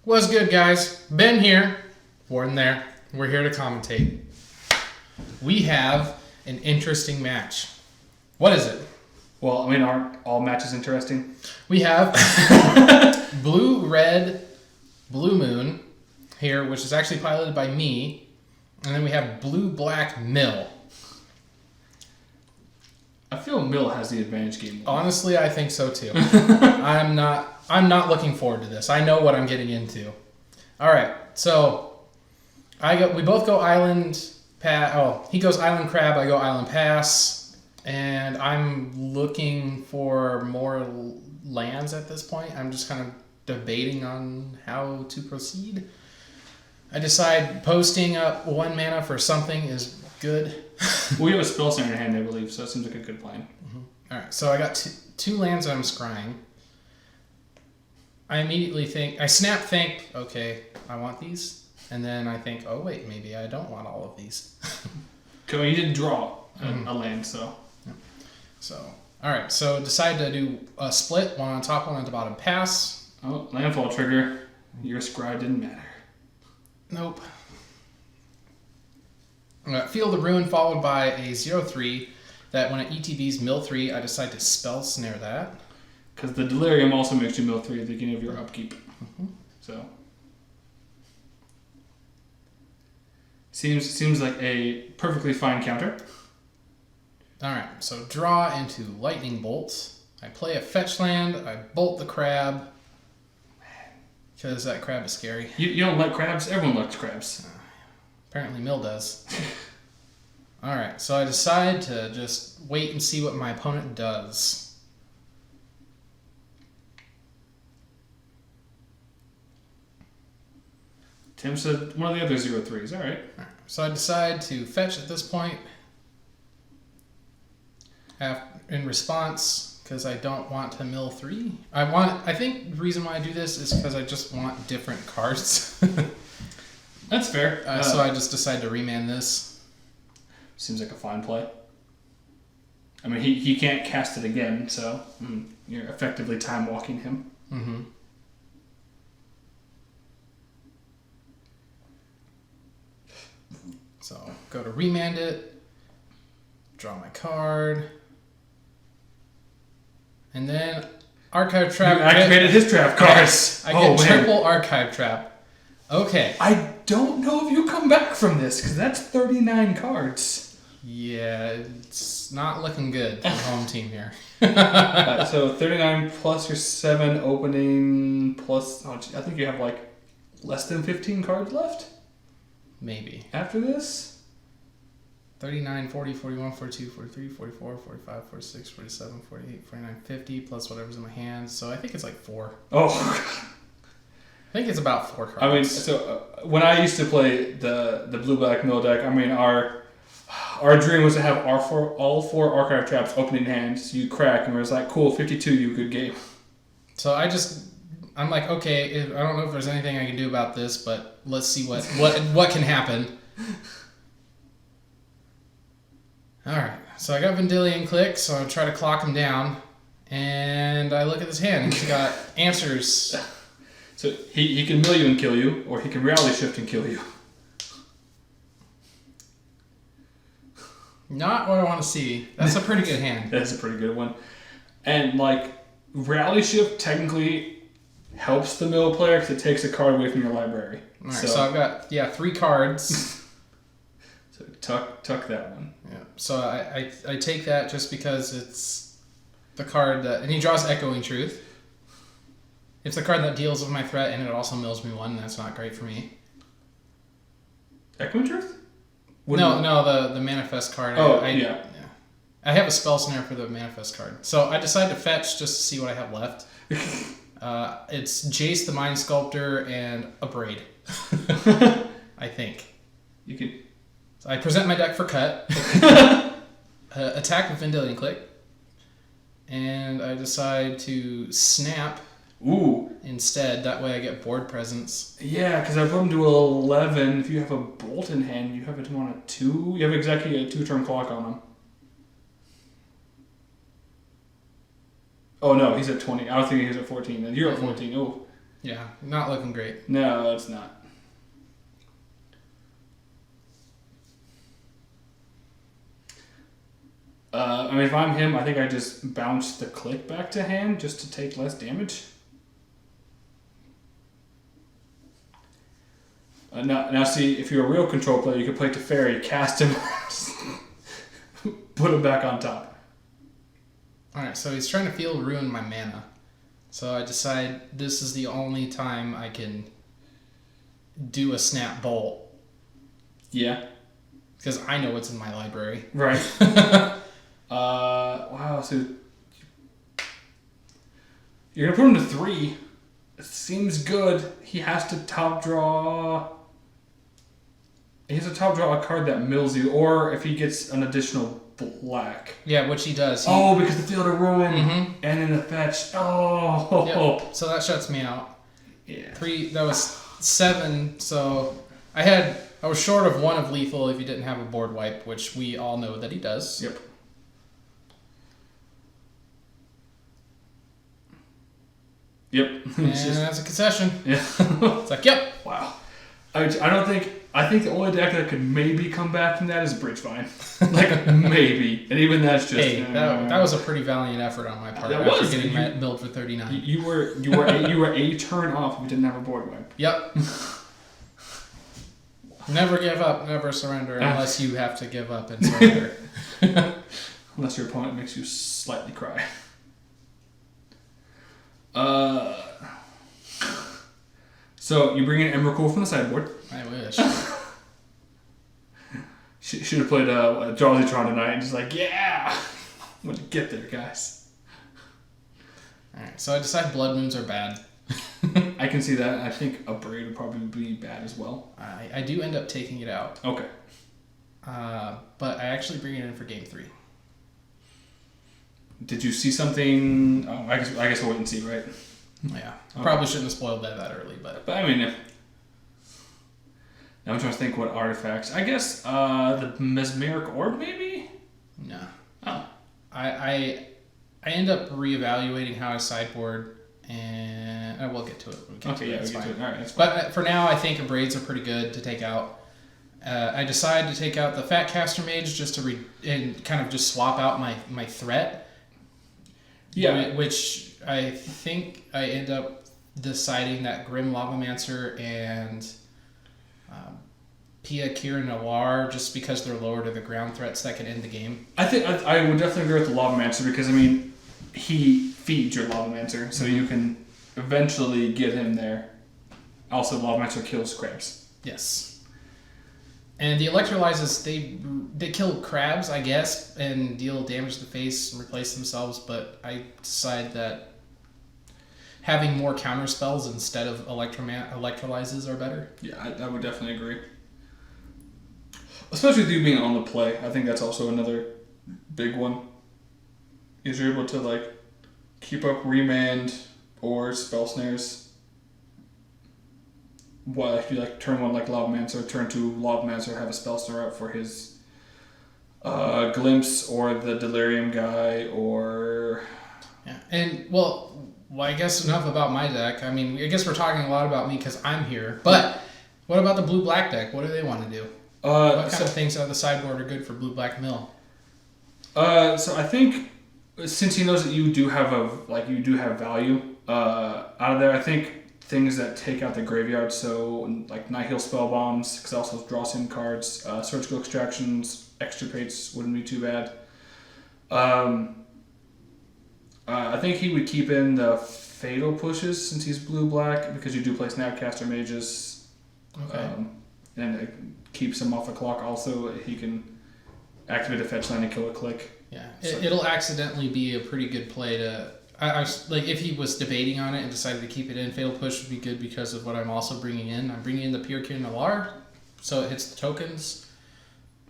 What's good, guys? Ben here. Warden there. We're here to commentate. We have an interesting match. What is it? Well, I mean, aren't all matches interesting? We have Blue Red Blue Moon here, which is actually piloted by me. And then we have Blue Black Mill. I feel Mill has the advantage game. Honestly, I think so too. I'm not looking forward to this. I know what I'm getting into. All right, so we both go island pass. Oh, he goes island crab. I go island pass, and I'm looking for more lands at this point. I'm just kind of debating on how to proceed. I decide posting up 1 mana for something is good. We have a spell center in hand, I believe, so it seems like a good plan. Mm-hmm. All right, so I got two lands that I'm scrying. I immediately think, okay, I want these. And then I think, oh wait, maybe I don't want all of these. Well, you did draw a land, so. Yeah. So, all right, so decide to do a split, one on top, one on the bottom pass. Oh, landfall trigger. Your scribe didn't matter. Nope. Field of Ruin followed by a 0/3 that when it ETBs mill 3, I decide to spell snare that. Because the Delirium also makes you mill 3 at the beginning of your upkeep. Mm-hmm. So. Seems like a perfectly fine counter. Alright, so draw into Lightning Bolt. I play a fetch land, I bolt the crab. Because that crab is scary. You don't like crabs? Everyone likes crabs. Apparently Mill does. Alright, so I decide to just wait and see what my opponent does. Tim said one of the other 0/3s. All right. So I decide to fetch at this point. In response, because I don't want to mill 3. I think the reason why I do this is because I just want different cards. That's fair. So I just decide to remand this. Seems like a fine play. I mean, he can't cast it again, so you're effectively time walking him. Mm-hmm. So go to remand it, draw my card, and then Archive Trap. You activated his trap cards. I get triple Archive Trap. Okay. I don't know if you come back from this, because that's 39 cards. Yeah, it's not looking good for the home team here. So 39 plus your 7 opening plus... I think you have like less than 15 cards left? Maybe. After this? 39, 40, 41, 42, 43, 44, 45, 46, 47, 48, 49, 50, plus whatever's in my hands. So I think it's like 4. Oh, I think it's about 4 cards. I mean, so when I used to play the Blue Black Mill deck, I mean, our dream was to have all 4 Archive Traps opening hands. You crack, and it was like, cool, 52, you good game. So I'm like, okay, I don't know if there's anything I can do about this, but let's see what can happen. All right, so I got Vendilion Click, so I'll try to clock him down, and I look at his hand, and he's got answers. So he can mill you and kill you, or he can reality shift and kill you. Not what I want to see. That's a pretty good hand. That's a pretty good one. And like, reality shift technically helps the mill player because it takes a card away from your library. All right, so I've got 3 cards. So tuck that one. Yeah. So I take that just because it's the card that, and he draws Echoing Truth. It's the card that deals with my threat, and it also mills me 1. And that's not great for me. Echoing Truth? No, the Manifest card. Yeah. I have a spell snare for the Manifest card. So I decide to fetch just to see what I have left. It's Jace the Mind Sculptor and a Braid. I think. You could. So I present my deck for cut. Attack with Vendilion Click. And I decide to snap. Ooh. Instead. That way I get board presence. Yeah, because I put him to 11. If you have a bolt in hand, you have it on a 2. You have exactly a 2-turn clock on him. Oh no, he's at 20. I was thinking he was at 14. Then you're at 14. Oh. Yeah, not looking great. No, it's not. I mean, if I'm him, I think I just bounce the click back to hand just to take less damage. Now, see, if you're a real control player, you could play Teferi, cast him, put him back on top. Alright, so he's trying to field ruin my mana. So I decide this is the only time I can do a snap bolt. Yeah. Because I know what's in my library. Right. Wow, so you're going to put him to 3. It seems good. He has to top draw... He has to top draw a card that mills you, or if he gets an additional black. Yeah, which he does. Because the Field of Ruin, and then the fetch. Oh! Yep. So that shuts me out. Yeah. 3, that was 7, so I was short of 1 of lethal if he didn't have a board wipe, which we all know that he does. Yep. Yep. And that's a concession. Yeah. It's like, yep. Wow. I think the only deck that could maybe come back from that is Bridgevine. Like, maybe. And even that's just... Hey, that was a pretty valiant effort on my part. That after was. getting that milled for 39. You were a turn off if you didn't have a board wipe. Yep. Never give up, never surrender, unless you have to give up and surrender. Unless your opponent makes you slightly cry. So you bring in Emrakul from the sideboard. I wish. Should have played Jollytron tonight and just like, yeah! I'm gonna get there, guys. Alright, so I decide Blood Moons are bad. I can see that. I think a Braid would probably be bad as well. I do end up taking it out. Okay. But I actually bring it in for game 3. Did you see something? Oh, I guess we'll wait and see, right? Yeah. Okay. Probably shouldn't have spoiled that early, but... But I mean, now I'm trying to think what artifacts. I guess the Mesmeric Orb, maybe? No. Oh. I end up reevaluating how I sideboard, and I will get to it. We get to it. All right, that's fine. But for now, I think Braids are pretty good to take out. I decided to take out the Fat Caster Mage just to and kind of just swap out my threat. Yeah. Which I think I end up deciding that Grim Lavamancer and Pia Kira Noir, just because they're lower to the ground threats that can end the game. I think I would definitely agree with the Lavamancer because, I mean, he feeds your Lavamancer, so you can eventually get him there. Also, Lavamancer kills crabs. Yes. And the Electrolyzes, they kill crabs, I guess, and deal damage to the face and replace themselves, but I decide that having more counter spells instead of Electrolyzes are better. Yeah, I would definitely agree. Especially with you being on the play. I think that's also another big one. Is you're able to, like, keep up Remand or Spell Snares. Well, if you like turn 1 like Lavamancer, turn 2 Lavamancer, have a spell snare out for his Glimpse or the Delirium guy or... Yeah, and well, I guess enough about my deck. I mean, I guess we're talking a lot about me because I'm here, but what about the blue-black deck? What do they want to do? What kind of things on the sideboard are good for blue-black mill? So I think since he knows that you do have value out of there, I think things that take out the graveyard, so like Nihil Spell Bombs, because it also draws in cards, Surgical Extractions, Extirpates wouldn't be too bad. I think he would keep in the Fatal Pushes since he's blue-black, because you do play Snapcaster Mages. Okay. And it keeps him off the clock also. He can activate a fetch land and kill a click. Yeah, it'll accidentally be a pretty good play to... I was, like, if he was debating on it and decided to keep it in, Fatal Push would be good because of what I'm also bringing in. I'm bringing in the Pure Kieran Noir, so it hits the tokens.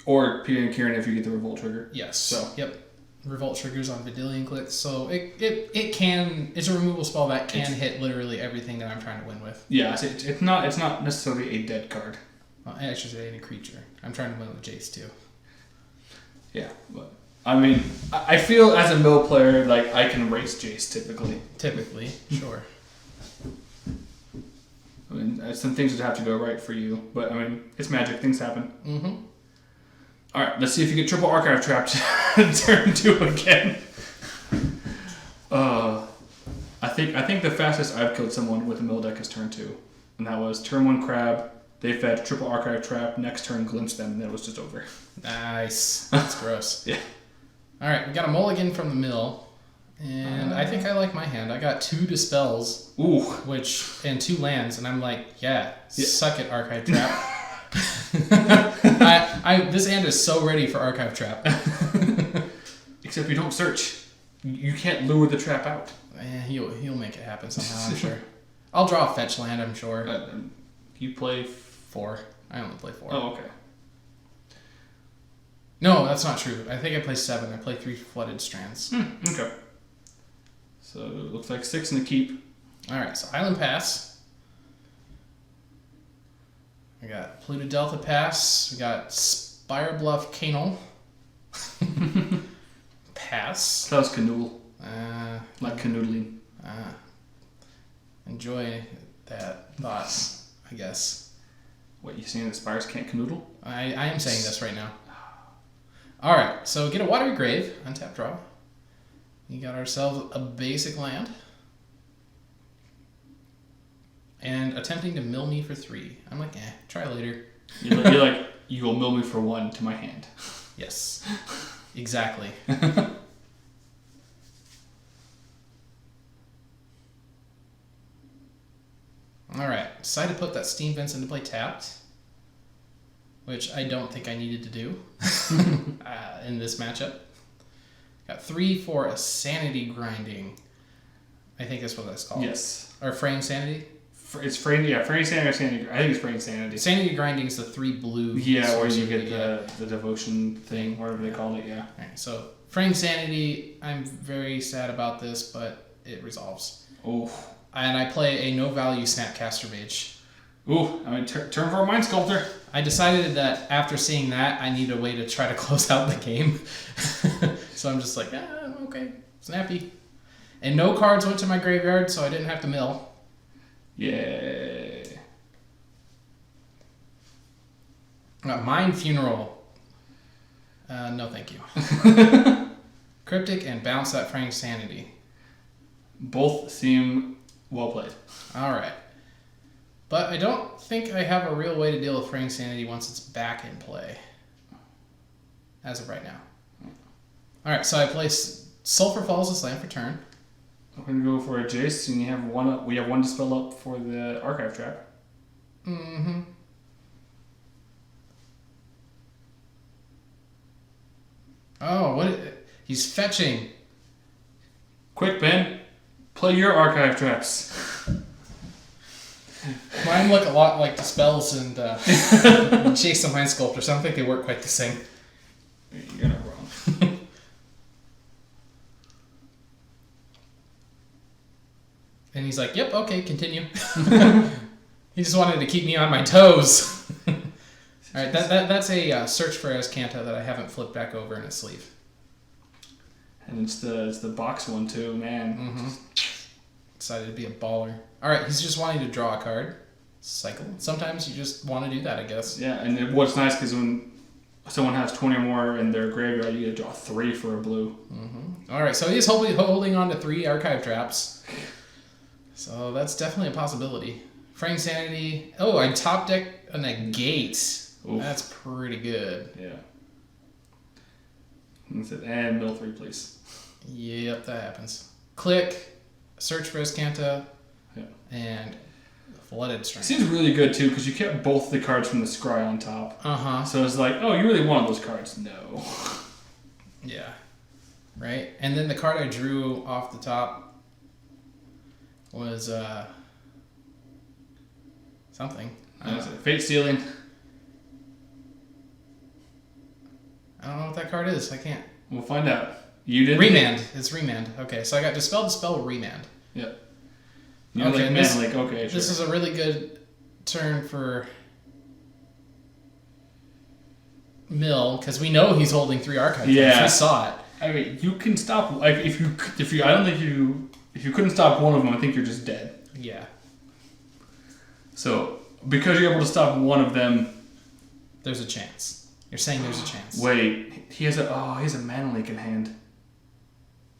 Or Pure Kieran if you get the Revolt trigger. Yes. So. Yep. Revolt triggers on Vidillion clicks, so it's a removal spell that can hit literally everything that I'm trying to win with. Yeah, it's not necessarily a dead card. Well, I should say any creature. I'm trying to win with Jace too. Yeah, but I mean, I feel as a mill player, like, I can race Jace typically. Typically, sure. I mean, some things would have to go right for you, but I mean, it's Magic. Things happen. Mm-hmm. All right, let's see if you get triple archive trapped. Turn 2 again. I think the fastest I've killed someone with a mill deck is turn 2, and that was turn 1 crab. They fed triple archive trap. Next turn, glimpse them, and then it was just over. Nice. That's gross. Yeah. All right, we got a mulligan from the mill, and I think I like my hand. I got 2 dispels, and 2 lands, and I'm like, suck it, archive trap. This hand is so ready for archive trap. Except you don't search. You can't lure the trap out. He'll make it happen somehow, I'm sure. I'll draw a fetch land, I'm sure. You play 4. I only play 4. Oh, okay. No, that's not true. I think I play 7. I play 3 flooded strands. Okay. So it looks like 6 in the keep. Alright, so Island Pass. I got Pluto Delta Pass. We got Spire Bluff Canal. Pass. That was canoodle. Like canoodling. Enjoy that thought, I guess. What, you saying that spires can't canoodle? I am saying this right now. Alright, so get a Watery Grave, untap draw. We got ourselves a basic land. And attempting to mill me for 3. I'm like, try later. You're like, you will mill me for 1 to my hand. Yes, exactly. Alright, decided to put that Steam Vents into play tapped, which I don't think I needed to do in this matchup. Got 3 for a Sanity Grinding. I think that's what that's called. Yes. Or Fraying Sanity? It's Fraying Sanity or Sanity. I think it's Fraying Sanity. Sanity Grinding is the 3 blue. Yeah, where you get the devotion thing, whatever they called it, yeah. Alright, so Fraying Sanity, I'm very sad about this, but it resolves. Oh. And I play a no-value Snapcaster Mage. Ooh, I mean, turn for a Mind Sculptor. I decided that after seeing that, I need a way to try to close out the game. So I'm just like, okay, snappy. And no cards went to my graveyard, so I didn't have to mill. Yay. Mind Funeral. No, thank you. Cryptic and bounce that Fraying Sanity. Both seem well played. All right. But I don't think I have a real way to deal with Fraying Sanity once it's back in play. As of right now. All right, so I place Sulphur Falls as land for turn. I'm going to go for a Jace, and we have 1 Dispel up for the Archive Trap. Mm-hmm. Oh, he's fetching. Quick, Ben. Play your Archive Traps. Mine look a lot like Dispels and Chase the Mind Sculptor, so I don't think they work quite the same. You're not wrong. And he's like, yep, okay, continue. He just wanted to keep me on my toes. Alright, that's a Search for Azcanta that I haven't flipped back over in its sleeve. And it's the box one too, man. Mm-hmm. Decided to be a baller. Alright, he's just wanting to draw a card. Cycle. Sometimes you just want to do that, I guess. Yeah, and what's nice because when someone has 20 or more in their graveyard, you get to draw 3 for a blue. Mm-hmm. Alright, so he's holding on to 3 Archive Traps. So that's definitely a possibility. Fraying Sanity. Oh, I top deck a Negate. Oof. That's pretty good. Yeah. And mill 3, please. Yep, that happens. Click. Search for Azcanta. Yeah. And Flooded Strand. Seems really good too because you kept both the cards from the scry on top. Uh-huh. So it's like, oh, you really wanted those cards? No. Yeah. Right? And then the card I drew off the top was something. Fate Sealing. I don't know what that card is. I can't. We'll find out. You didn't. Remand. It's Remand. Okay, so I got Dispel, Remand. Yeah. Okay, okay, sure. This is a really good turn for Mill because we know he's holding 3 archives. Yeah, we saw it. I mean, you can stop. Like, if you, I don't think if you couldn't stop one of them, I think you're just dead. Yeah. So, because you're able to stop one of them... There's a chance. You're saying there's a chance. Wait, he has a mana leak in hand.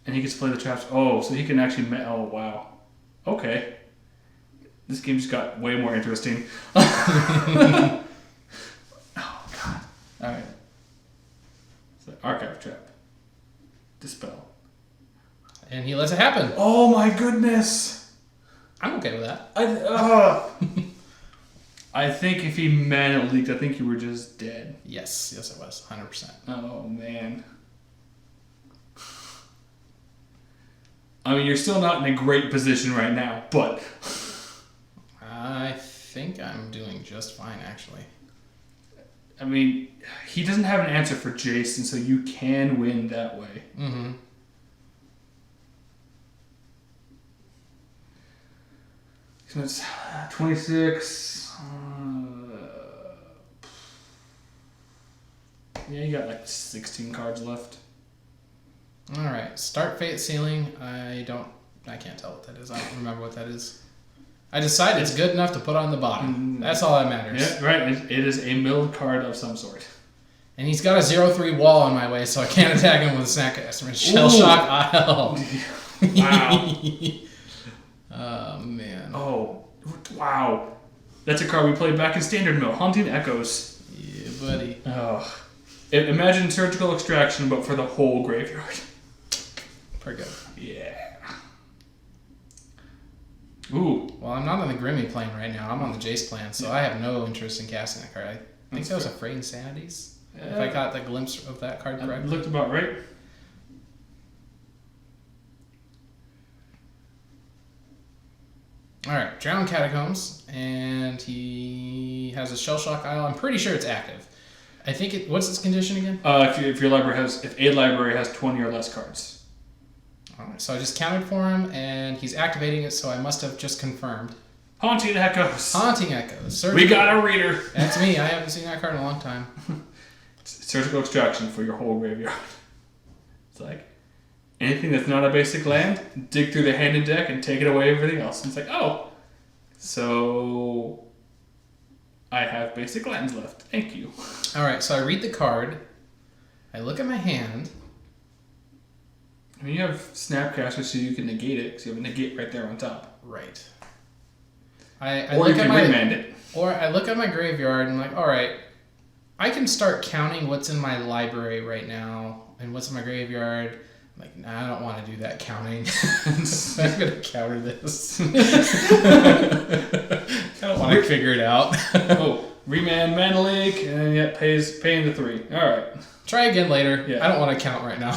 And he gets to play the traps. Oh, so he can actually... Oh, wow. Okay. This game just got way more interesting. Oh, God. Alright. So, Archive Trap. Dispel. And he lets it happen. Oh, my goodness! I'm okay with that. I think if he mana leaked, I think you were just dead. Yes, it was. 100%. Oh, man. I mean, you're still not in a great position right now, but... I think I'm doing just fine, actually. I mean, he doesn't have an answer for Jason, so you can win that way. Mm-hmm. So it's 26. Yeah, you got like 16 cards left. All right, start Fate Sealing. I can't tell what that is. I don't remember what that is. I decide it's good enough to put on the bottom. That's all that matters. Yeah, right. It is a milled card of some sort. And he's got a 0/3 wall on my way, so I can't attack him with a Snapcaster. Shell Shock Isle. Wow. Oh, man. Oh, wow. That's a card we played back in Standard Mill. Haunting Echoes. Yeah, buddy. Oh. Imagine Surgical Extraction, but for the whole graveyard. Pretty good. Yeah. Ooh. Well, I'm not on the Grimmy plane right now. I'm on the Jace plan, so I have no interest in casting that card. I think that was a Fraying Sanities. If I got the glimpse of that card correctly. Looked about right. Alright, Drowned Catacombs, and he has a Shell Shock Isle. I'm pretty sure it's active. I think what's its condition again? If a library has 20 or less cards. Alright, so I just counted for him, and he's activating it, so I must have just confirmed. Haunting Echoes. Haunting Echoes. We got a reader. That's me. I haven't seen that card in a long time. Surgical Extraction for your whole graveyard. It's like, anything that's not a basic land, dig through the hand and deck and take it away everything else. And it's like, oh, so I have basic lands left. Thank you. Alright, so I read the card. I look at my hand. I mean, you have Snapcaster so you can negate it, because you have a negate right there on top. Right. Or you can remand it. Or I look at my graveyard and I'm like, alright, I can start counting what's in my library right now and what's in my graveyard. I'm like, nah, I don't want to do that counting. I'm going to counter this. I don't want to figure it out. Oh, remand mana leak, and yet paying the 3. Alright. Try again later. Yeah. I don't want to count right now.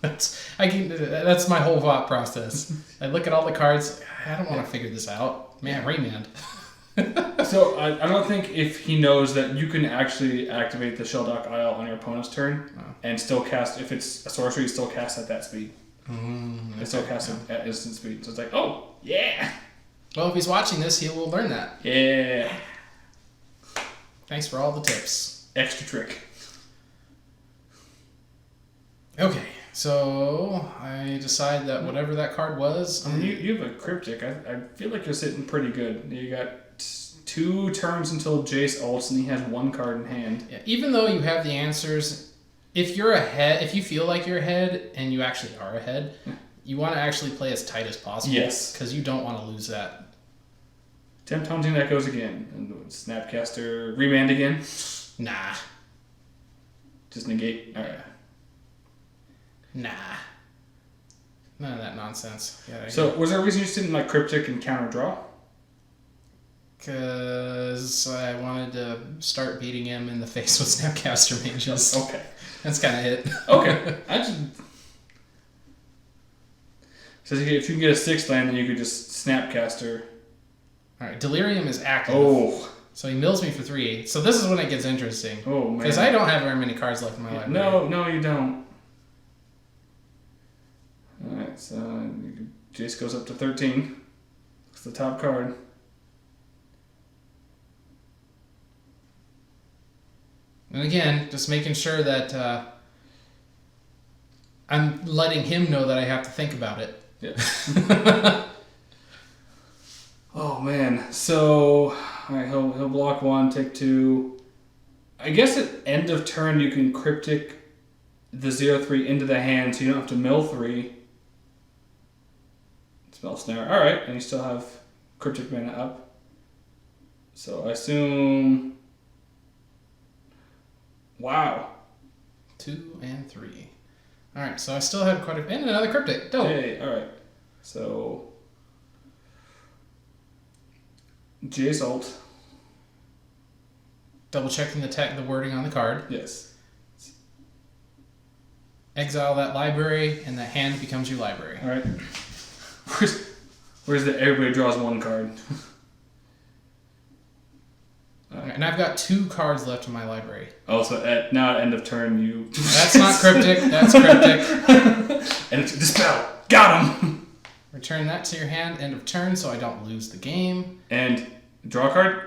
That's my whole thought process. I look at all the cards. I don't want to figure this out. Man, remand. So I don't think if he knows that you can actually activate the Shelldock Isle on your opponent's turn and still cast, if it's a sorcery, you still cast at that speed. It still casts at instant speed. So it's like, oh, yeah. Well, if he's watching this, he will learn that. Yeah. Thanks for all the tips. Extra trick. Okay, so I decide that whatever that card was... I mean, you have a Cryptic. I feel like you're sitting pretty good. You got 2 turns until Jace ults, and he has 1 card in hand. Yeah, even though you have the answers, if you're ahead, if you feel like you're ahead, and you actually are ahead, you want to actually play as tight as possible. Yes. Because you don't want to lose that. Tempt Haunting Echoes again. And Snapcaster remand again. Nah. Just negate. Alright. Nah. None of that nonsense. So, was there a reason you just didn't like Cryptic and counter draw? Because I wanted to start beating him in the face with Snapcaster mages. Okay. That's kind of it. Okay. So if you can get a 6th land, then you could just Snapcaster. Alright, Delirium is active. Oh. So he mills me for 3. So this is when it gets interesting. Oh, man. Because I don't have very many cards left in my library. No, you don't. Alright, so Jace goes up to 13. It's the top card. And again, just making sure that I'm letting him know that I have to think about it. Yeah. Oh man. So, alright, he'll block 1, take 2. I guess at end of turn you can cryptic the 0/3 into the hand, so you don't have to mill 3. Spell snare. Alright, and you still have cryptic mana up. So I assume. Wow. 2 and 3. All right, so I still have quite a and another cryptic. Dope. Hey, alright. So Jace ult. Double checking the wording on the card. Yes. Exile that library, and that hand becomes your library. Alright. Where's the everybody draws 1 card? Okay, and I've got 2 cards left in my library. Oh, so now at end of turn you. That's not cryptic. That's cryptic. And it's dispel. Got him. Return that to your hand. End of turn, so I don't lose the game. And draw a card.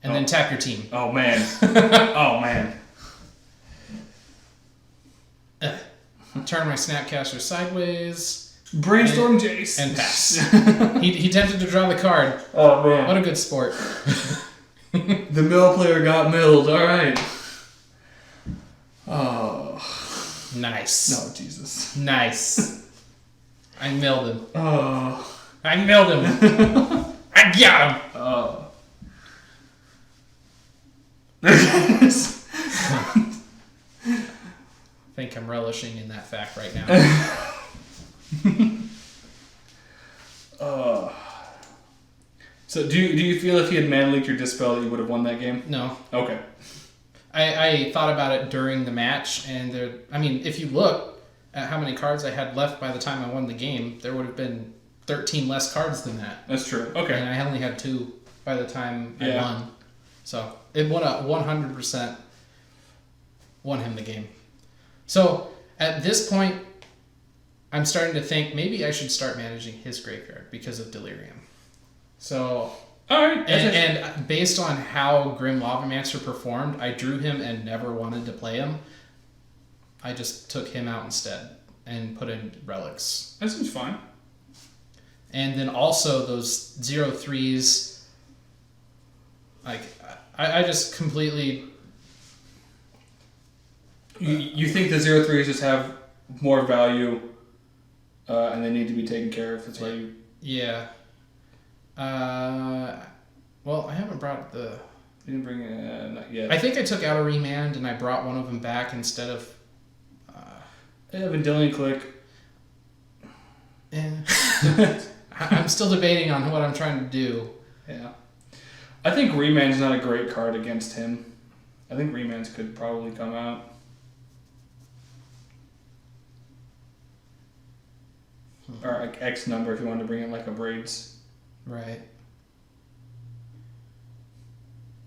And then tap your team. Oh man. Oh man. Turn my Snapcaster sideways. Brainstorm Jace. And pass. he tempted to draw the card. Oh man. What a good sport. The mill player got milled. All right. Oh. Nice. No, Jesus. Nice. I milled him. Oh. I milled him. I got him. Oh. I think I'm relishing in that fact right now. So do you feel if he had mana leaked your dispel that you would have won that game? No. Okay. I thought about it during the match, and if you look at how many cards I had left by the time I won the game, there would have been 13 less cards than that. That's true. Okay. And I only had 2 by the time I Yeah. won. So it won 100% won him the game. So at this point, I'm starting to think maybe I should start managing his graveyard because of Delirium. So, all right. and based on how Grim Lavamancer performed, I drew him and never wanted to play him. I just took him out instead and put in relics. That seems fine. And then also those 0/3s, like I just completely. You think the 0/3s just have more value, and they need to be taken care of. That's why you. Yeah. Well, I haven't brought the. You didn't bring it, not yet. I think I took out a remand and I brought one of them back instead of. Vendilion Click. I'm still debating on what I'm trying to do. Yeah. I think Remand's not a great card against him. I think Remands could probably come out. Or like X number if you wanted to bring in like a Braids. Right.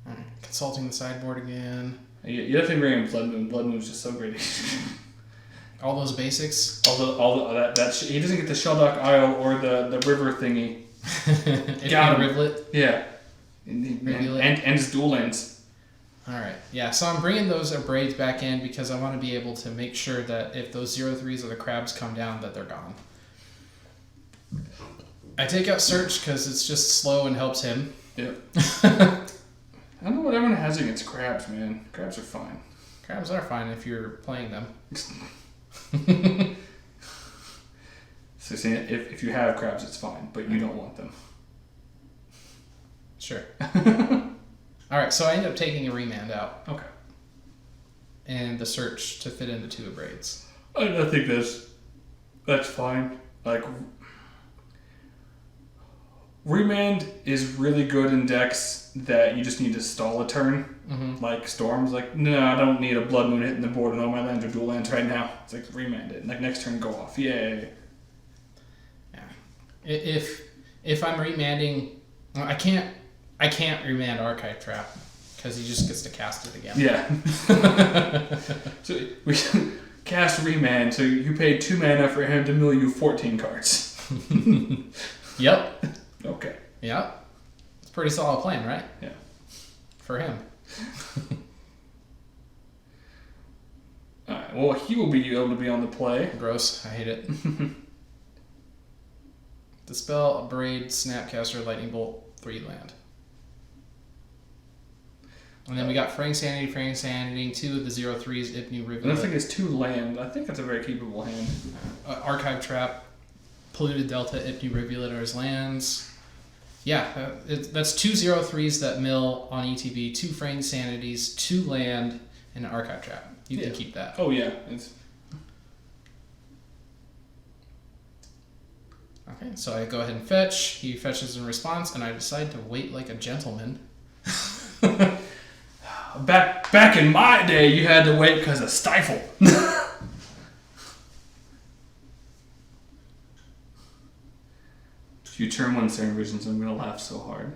Alright, consulting the sideboard again. You definitely bring in Blood Moon. Blood Moon's just so great. All those basics. All that he doesn't get the Sheldock Isle or the river thingy. Got a rivulet. Yeah. And his dual lands. Alright, yeah, so I'm bringing those braids back in because I want to be able to make sure that if those 0/3s or the crabs come down, that they're gone. I take out Search because it's just slow and helps him. Yep. I don't know what everyone has against crabs, man. Crabs are fine. Crabs are fine if you're playing them. So saying if you have crabs, it's fine, but you don't want them. Sure. Alright, so I end up taking a remand out. Okay. And the Search to fit into 2 of braids. I think that's fine. Like, Remand is really good in decks that you just need to stall a turn. Mm-hmm. Like Storm's like, no, I don't need a Blood Moon hitting the board and all my lands are dual lands right now. It's like, remand it. Like, next turn, go off. Yay. Yeah. If I'm remanding, well, I can't remand Archive Trap because he just gets to cast it again. Yeah. So we cast remand, so you paid 2 mana for him to mill you 14 cards. Yep. Okay. Yep. It's a pretty solid plan, right? Yeah. For him. Alright, well, he will be able to be on the play. Gross. I hate it. Dispel, Abrade, Snapcaster, Lightning Bolt, 3 land. And then we got Fraying Sanity, 2 of the 0/3s, Ipnu Rivulet. I don't think it's 2 land. I think that's a very capable hand. Archive Trap, Polluted Delta, Ipnu Rivulet are his lands. Yeah, that's 2 0/3s that mill on ETB, 2 Fraying Sanities, 2 land, and an Archive Trap. You can keep that. Oh, yeah. It's... Okay, so I go ahead and fetch. He fetches in response, and I decide to wait like a gentleman. Back in my day, you had to wait because of Stifle. If you turn 1 Serum Visions, I'm going to laugh so hard.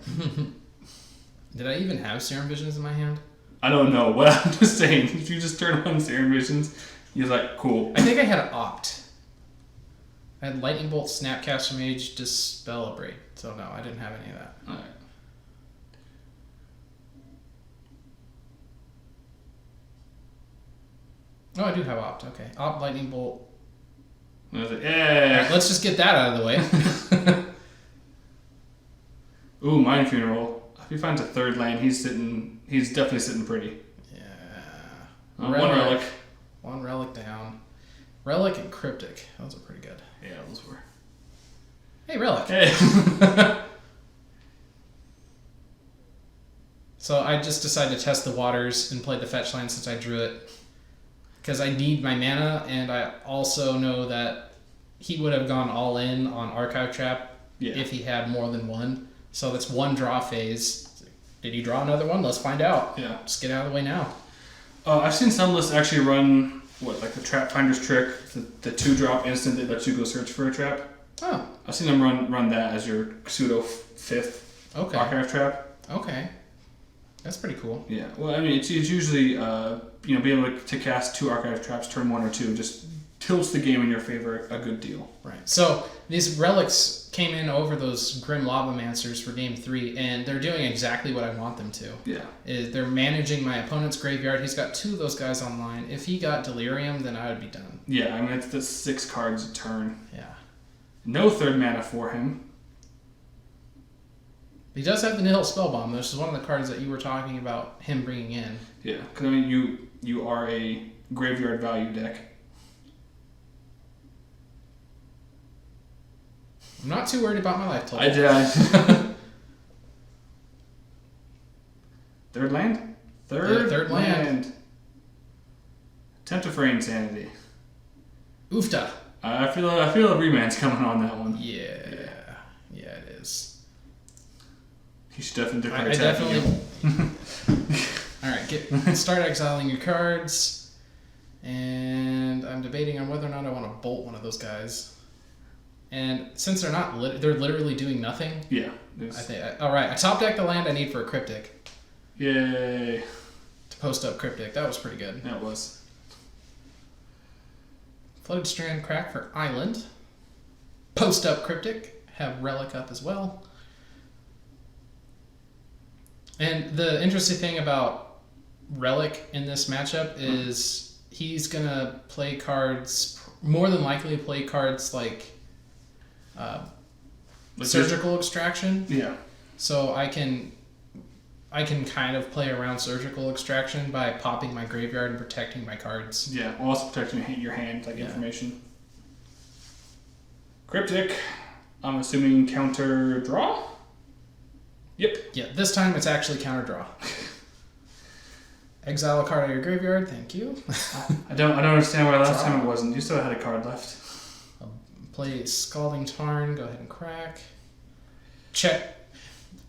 Did I even have Serum Visions in my hand? I don't know. What I'm just saying, if you just turn 1 Serum Visions, you're like, cool. I think I had Opt. I had Lightning Bolt, Snapcaster Mage, Dispel, Abrade. So no, I didn't have any of that. Alright. Oh, I do have Opt. Okay. Opt, Lightning Bolt. And I was like, yeah. Alright, let's just get that out of the way. Ooh, Mind Funeral. If he finds a 3rd land, he's definitely sitting pretty. Yeah. 1 relic. 1 relic down. Relic and Cryptic. Those are pretty good. Yeah, those were. Hey, Relic. Hey. So I just decided to test the waters and play the fetch land since I drew it. Because I need my mana, and I also know that he would have gone all in on Archive Trap if he had more than 1. So that's 1 draw phase. Did he draw another one? Let's find out. Yeah. Just get out of the way now. I've seen some lists actually run, like the Trap Finder's Trick, the 2-drop instant that lets you go search for a trap. Oh. I've seen them run that as your pseudo 5th Archive Trap. Okay. That's pretty cool. Yeah. Well, I mean, it's usually, being able to cast 2 Archive Traps turn 1 or 2 just tilts the game in your favor a good deal. Right. So these relics came in over those Grim Lobamancers for game 3, and they're doing exactly what I want them to. Yeah. They're managing my opponent's graveyard. He's got 2 of those guys online. If he got Delirium, then I would be done. Yeah, I mean, it's the 6 cards a turn. Yeah. No 3rd mana for him. He does have the Nihil Spellbomb. This is one of the cards that you were talking about him bringing in. Yeah, because I mean, you are a graveyard value deck. I'm not too worried about my life total. I did. 3rd land? Third land. Attempt to Fraying Sanity. Oofta. I feel a reman's coming on that one. Yeah, it is. You should definitely declare I definitely. you. All right, start exiling your cards, and I'm debating on whether or not I want to bolt one of those guys. And since they're not, they're literally doing nothing. Yeah. I think. All right, I top deck the land I need for a Cryptic. Yay. To post up Cryptic, that was pretty good. That was. Flooded Strand Crack for Island. Post up Cryptic. Have Relic up as well. And the interesting thing about Relic in this matchup is he's going to play cards, more than likely play cards like Surgical Extraction. Yeah. So I can kind of play around Surgical Extraction by popping my graveyard and protecting my cards. Yeah, while also protecting your hand, information. Cryptic, I'm assuming counter draw? Yep. Yeah, this time it's actually counter draw. Exile a card out of your graveyard, thank you. I don't understand why last time it wasn't. You still had a card left. Play Scalding Tarn, go ahead and crack. Check.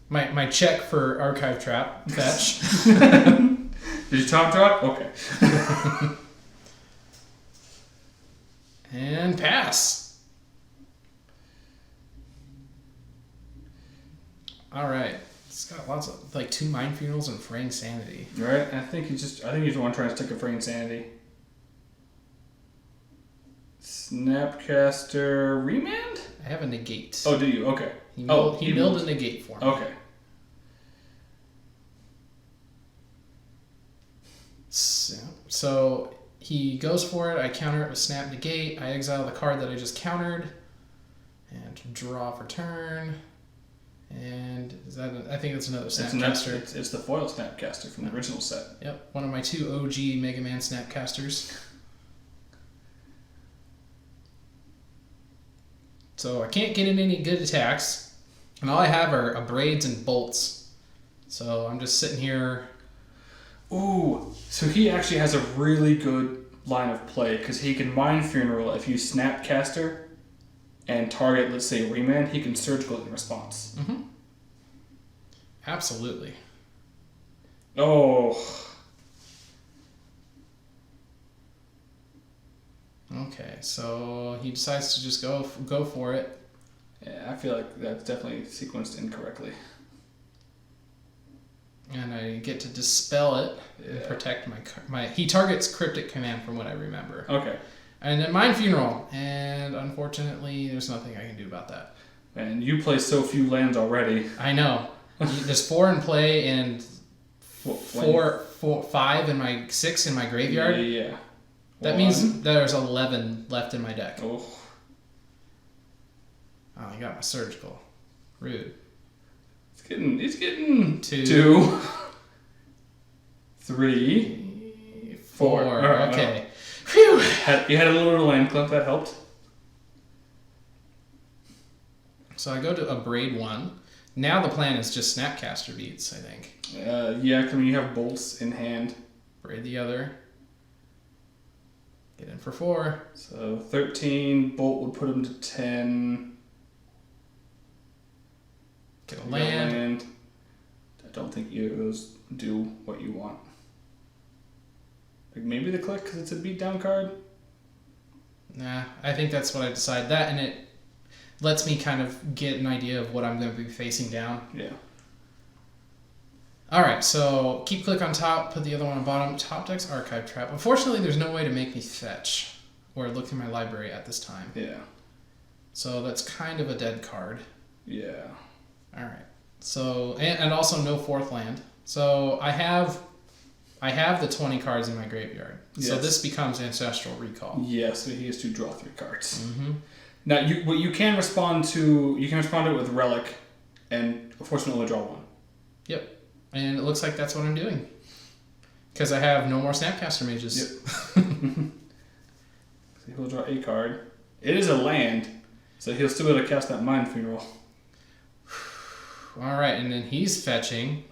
My check for Archive Trap, fetch. Did you top drop? Okay. And pass. Alright. It's got lots of, 2 Mind Funerals and Fraying Sanity. Right? I think you just want to try to stick a Fraying Sanity. Snapcaster Remand? I have a negate. Oh, do you? Okay. He milled a negate for me. Okay. So he goes for it. I counter it with Snap Negate. I exile the card that I just countered. And draw for turn. And is that? I think that's another It's Snapcaster. it's the foil Snapcaster from the original set. Yep, one of my 2 OG Mega Man Snapcasters. So I can't get in any good attacks, and all I have are braids and bolts. So I'm just sitting here. Ooh, so he actually has a really good line of play because he can Mind Funeral if you Snapcaster and target, let's say, Remand, he can surgical in response. Mm-hmm. Absolutely. Oh. Okay, so he decides to just go for it. Yeah, I feel like that's definitely sequenced incorrectly. And I get to dispel it and protect my. He targets Cryptic Command from what I remember. Okay. And then Mind Funeral, and unfortunately, there's nothing I can do about that. And you play so few lands already. I know. There's 4 in play and 5 in my 6 in my graveyard. Yeah. That means there's 11 left in my deck. Oh, I got my surgical. Rude. It's getting 2, 3, 4. Right, Okay. Phew. You had a little bit of land clip that helped. So I go to a braid 1. Now the plan is just Snapcaster beats, I think. Yeah, I mean you have bolts in hand. Braid the other. Get in for 4. So 13, bolt would put him to 10. Get a land. I don't think either of those do what you want. Like maybe the click because it's a beatdown card. Nah, I think that's what I decide. That and it lets me kind of get an idea of what I'm going to be facing down. Yeah. Alright, so keep click on top, put the other one on bottom. Top deck's Archive Trap. Unfortunately, there's no way to make me fetch or look through my library at this time. Yeah. So that's kind of a dead card. Yeah. Alright. So, and also no 4th land. So I have the 20 cards in my graveyard. Yes. So this becomes Ancestral Recall. Yeah, so he has to draw 3 cards. Mm-hmm. Now you can respond to it with Relic, and unfortunately only draw 1. Yep. And it looks like that's what I'm doing. Because I have no more Snapcaster Mages. Yep. So he'll draw a card. It is a land, so he'll still be able to cast that Mind Funeral. Alright, and then he's fetching.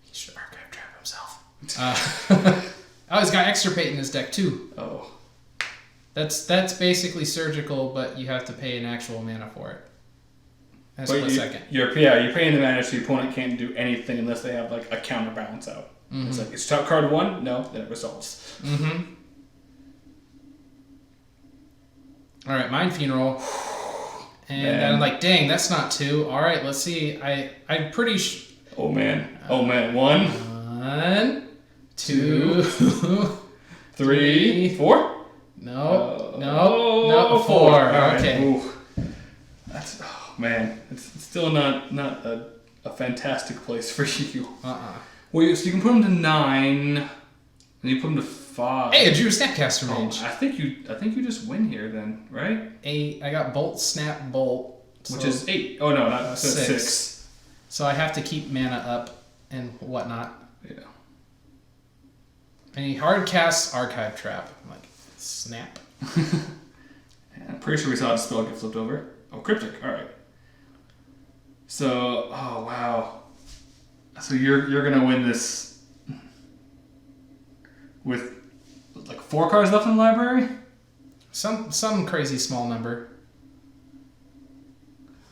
He should Archive Trap himself. Oh, he's got Extirpate in his deck too. Oh. That's basically surgical, but you have to pay an actual mana for it. That's But split second. You're paying the mana so your opponent can't do anything unless they have like a counterbalance out. Mm-hmm. It's like, it's top card 1? No, then it resolves. Mm-hmm. Alright, Mind Funeral. And I'm like, dang, that's not 2. Alright, let's see. I'm pretty Oh man. 1, 1, 2, 3, 4? No, 4. Right. Okay. Ooh. That's man. It's still not a fantastic place for you. Well, so you can put them to 9, and you put them to 5. Hey, I drew a Snapcaster Mage. I think you just win here then, right? 8. I got Bolt, Snap, Bolt. Which is 8. Oh no, not 6. So I have to keep mana up and whatnot. Yeah. And he hard casts Archive Trap. I'm like, snap. I'm pretty sure we saw the spell get flipped over. Oh, Cryptic. All right. So, oh wow. So you're gonna win this with like 4 cards left in the library? Some crazy small number.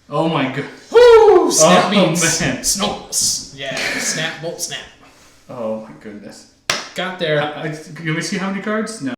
Oh my god. Woo! Snap beats. Man. Snopes. Yeah. Snap, Bolt, Snap. Oh my goodness. Got there. Can we see how many cards? No.